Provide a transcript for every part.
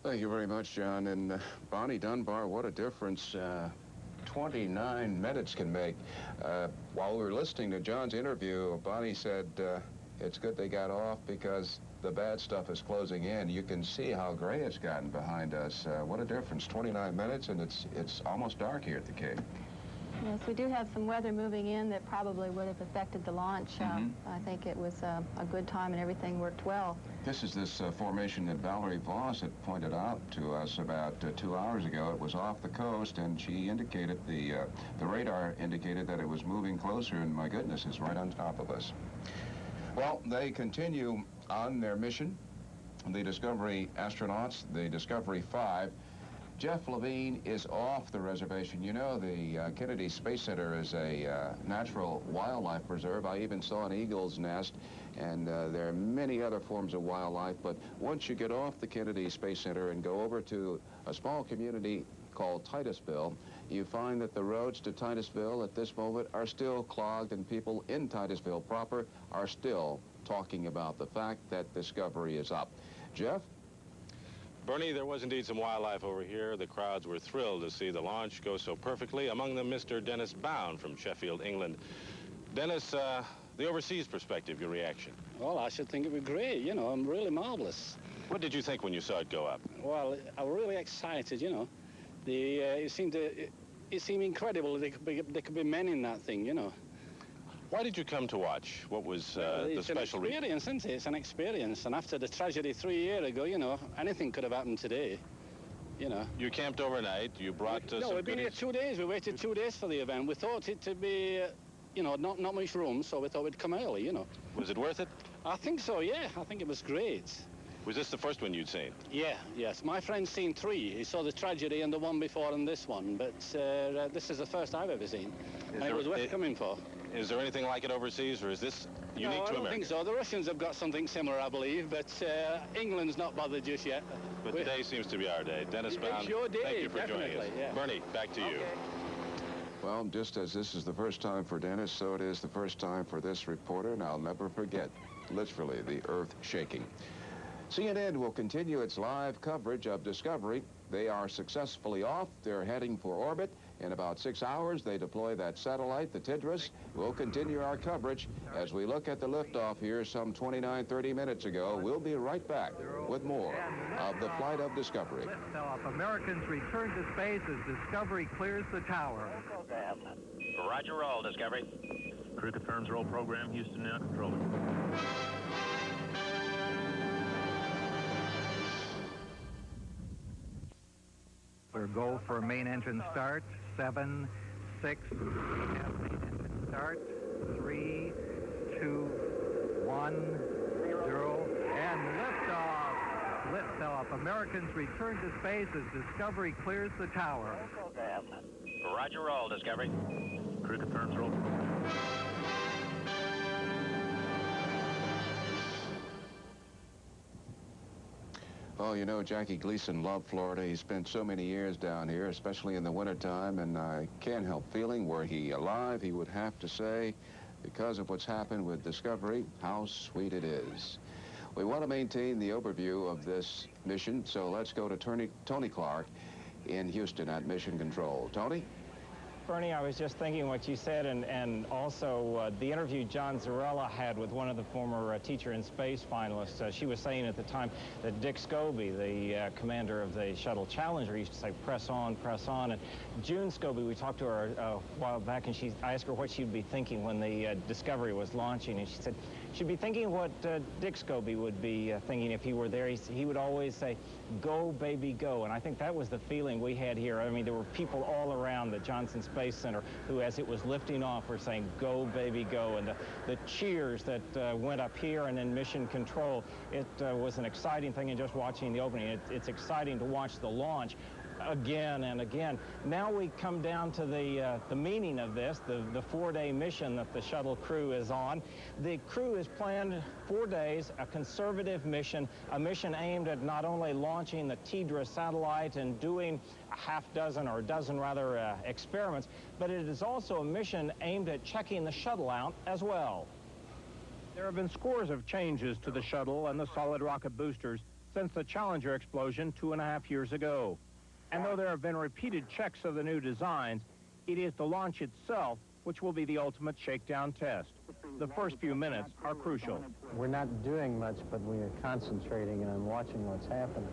Thank you very much, John. And Bonnie Dunbar, what a difference 29 minutes can make. While we were listening to John's interview, Bonnie said it's good they got off because the bad stuff is closing in. You can see how gray it's gotten behind us. What a difference, 29 minutes, and it's almost dark here at the Cape. Yes, we do have some weather moving in that probably would have affected the launch. I think it was a good time and everything worked well. This is this formation that Valerie Voss had pointed out to us about 2 hours ago. It was off the coast, and she indicated, the radar indicated that it was moving closer, and my goodness, it's right on top of us. Well, they continue on their mission. The Discovery astronauts, the Discovery 5, Jeff Levine is off the reservation. You know, the Kennedy Space Center is a natural wildlife preserve. I even saw an eagle's nest, and there are many other forms of wildlife. But once you get off the Kennedy Space Center and go over to a small community called Titusville, you find that the roads to Titusville at this moment are still clogged, and people in Titusville proper are still talking about the fact that Discovery is up. Jeff? Bernie, there was indeed some wildlife over here. The crowds were thrilled to see the launch go so perfectly. Among them, Mr. Dennis Bound from Sheffield, England. Dennis, the overseas perspective, your reaction? Well, I should think it was great, you know, really marvelous. What did you think when you saw it go up? Well, I was really excited, you know. It seemed incredible. There could be men in that thing, you know. Why did you come to watch? What was the special reason? It's an experience, isn't it? It's an experience. And after the tragedy 3 years ago, you know, anything could have happened today, you know. You camped overnight. You brought some No, we've been here 2 days. We waited 2 days for the event. We thought it to be, you know, not much room, so we thought we'd come early, you know. Was it worth it? I think so, yeah. I think it was great. Was this the first one you'd seen? Yeah, yes. My friend's seen 3. He saw the tragedy and the one before and this one, but this is the first I've ever seen. And it was worth coming for. Is there anything like it overseas, or is this unique to America? I don't think so. The Russians have got something similar, I believe, but England's not bothered just yet. But today seems to be our day. Dennis Bound, it's your day, thank you for joining us. Yeah. Bernie, back to you. Well, just as this is the first time for Dennis, so it is the first time for this reporter, and I'll never forget, literally, the earth shaking. CNN will continue its live coverage of Discovery. They are successfully off. They're heading for orbit. In about 6 hours, they deploy that satellite, the Tidris. We'll continue our coverage as we look at the liftoff here some 29-30 minutes ago. We'll be right back with more of the flight of Discovery. Liftoff. Americans return to space as Discovery clears the tower. Roger, roll, Discovery. Crew confirms roll program. Houston now controlling. Go for main engine start. 7, 6. Main engine start. 3, 2, 1, 0, and liftoff. Liftoff. Americans return to space as Discovery clears the tower. Roger, roll, Discovery. Crew confirms roll program. Oh, you know, Jackie Gleason loved Florida. He spent so many years down here, especially in the wintertime, and I can't help feeling, were he alive, he would have to say, because of what's happened with Discovery, how sweet it is. We want to maintain the overview of this mission, so let's go to Tony Clark in Houston at Mission Control. Tony? Bernie, I was just thinking what you said, and also the interview John Zarella had with one of the former Teacher in Space finalists. She was saying at the time that Dick Scobie, the commander of the Shuttle Challenger, used to say, press on, and June Scobie, we talked to her a while back, and I asked her what she'd be thinking when the Discovery was launching, and she said she'd be thinking what Dick Scobie would be thinking if he were there. He would always say, go, baby, go, and I think that was the feeling we had here. I mean, there were people all around the Johnson Space Center who, as it was lifting off, were saying, go, baby, go, and the cheers that went up here and in Mission Control, it was an exciting thing, and just watching the opening, it's exciting to watch the launch again and again. Now we come down to the meaning of this, the 4-day mission that the shuttle crew is on. The crew has planned 4 days, a conservative mission, a mission aimed at not only launching the Tidris satellite and doing a half dozen, or a dozen rather, experiments, but it is also a mission aimed at checking the shuttle out as well. There have been scores of changes to the shuttle and the solid rocket boosters since the Challenger explosion 2.5 years ago. And though there have been repeated checks of the new designs, it is the launch itself which will be the ultimate shakedown test. The first few minutes are crucial. We're not doing much, but we are concentrating on watching what's happening.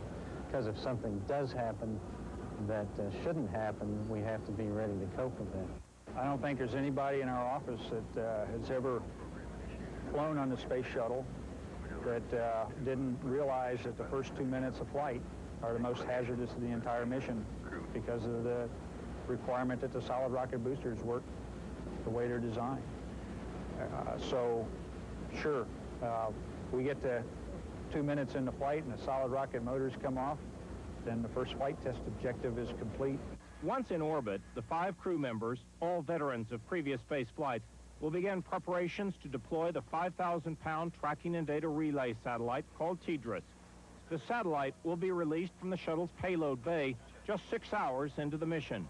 Because if something does happen that shouldn't happen, we have to be ready to cope with that. I don't think there's anybody in our office that has ever flown on the space shuttle that didn't realize that the first 2 minutes of flight are the most hazardous of the entire mission because of the requirement that the solid rocket boosters work the way they're designed. So, sure, we get to 2 minutes into flight and the solid rocket motors come off, then the first flight test objective is complete. Once in orbit, the 5 crew members, all veterans of previous space flights, will begin preparations to deploy the 5,000-pound tracking and data relay satellite called TDRS. The satellite will be released from the shuttle's payload bay just 6 hours into the mission.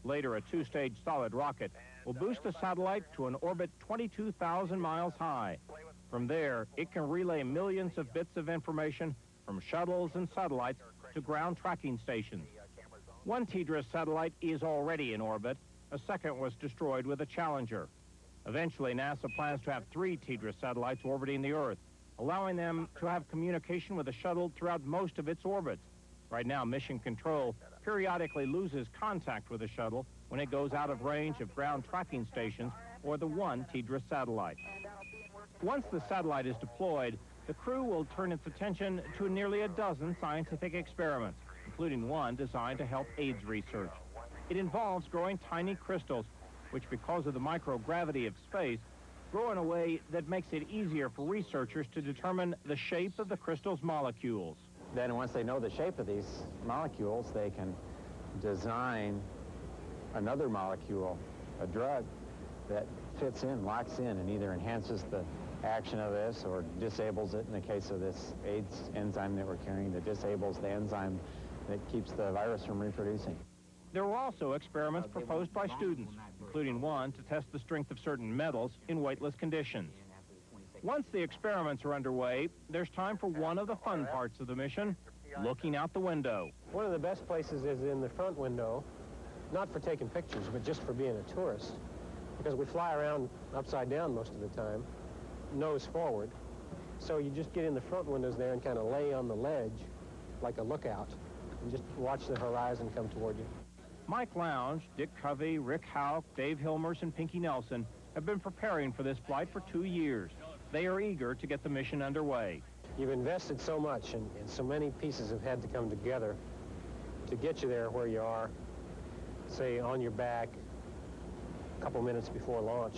Later, a 2-stage solid rocket will boost the satellite to an orbit 22,000 miles high. From there, it can relay millions of bits of information from shuttles and satellites to ground tracking stations. One TDRS satellite is already in orbit. A second was destroyed with a Challenger. Eventually, NASA plans to have 3 TDRS satellites orbiting the Earth, allowing them to have communication with the shuttle throughout most of its orbits. Right now, Mission Control periodically loses contact with the shuttle when it goes out of range of ground tracking stations or the one TDRS satellite. Once the satellite is deployed, the crew will turn its attention to nearly a dozen scientific experiments, including one designed to help AIDS research. It involves growing tiny crystals, which, because of the microgravity of space, grow in a way that makes it easier for researchers to determine the shape of the crystal's molecules. Then once they know the shape of these molecules, they can design another molecule, a drug, that fits in, locks in, and either enhances the action of this or disables it. In the case of this AIDS enzyme that we're carrying, that disables the enzyme that keeps the virus from reproducing. There were also experiments proposed by students, including one to test the strength of certain metals in weightless conditions. Once the experiments are underway, there's time for one of the fun parts of the mission, looking out the window. One of the best places is in the front window, not for taking pictures, but just for being a tourist, because we fly around upside down most of the time, nose forward. So you just get in the front windows there and kind of lay on the ledge like a lookout and just watch the horizon come toward you. Mike Lounge, Dick Covey, Rick Houck, Dave Hilmers, and Pinky Nelson have been preparing for this flight for 2 years. They are eager to get the mission underway. You've invested so much, and so many pieces have had to come together to get you there where you are, say, on your back a couple minutes before launch.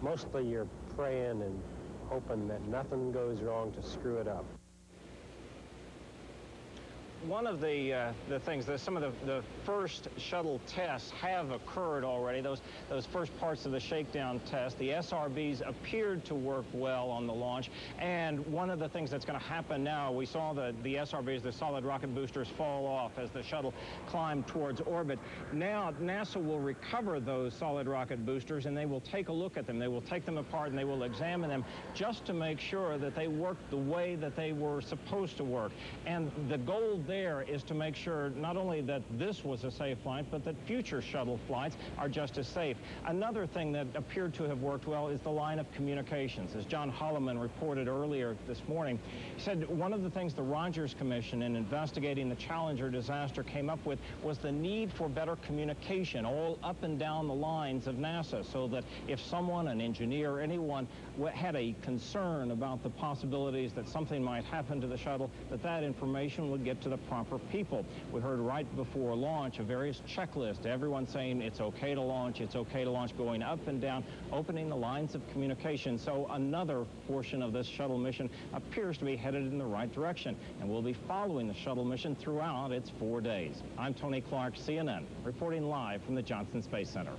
Mostly you're praying and hoping that nothing goes wrong to screw it up. One of the things that some of the first shuttle tests have occurred already. Those first parts of the shakedown test, the SRBs appeared to work well on the launch. And one of the things that's going to happen now, we saw the SRBs, the solid rocket boosters, fall off as the shuttle climbed towards orbit. Now NASA will recover those solid rocket boosters and they will take a look at them. They will take them apart and they will examine them just to make sure that they work the way that they were supposed to work. And the goal there is to make sure not only that this was a safe flight, but that future shuttle flights are just as safe. Another thing that appeared to have worked well is the line of communications. As John Holloman reported earlier this morning, he said one of the things the Rogers Commission in investigating the Challenger disaster came up with was the need for better communication all up and down the lines of NASA, so that if someone, an engineer, anyone had a concern about the possibilities that something might happen to the shuttle, that information would get to the proper people. We heard right before launch a various checklist, everyone saying it's okay to launch, going up and down, opening the lines of communication. So another portion of this shuttle mission appears to be headed in the right direction, and we'll be following the shuttle mission throughout its 4 days. I'm Tony Clark, CNN, reporting live from the Johnson Space Center.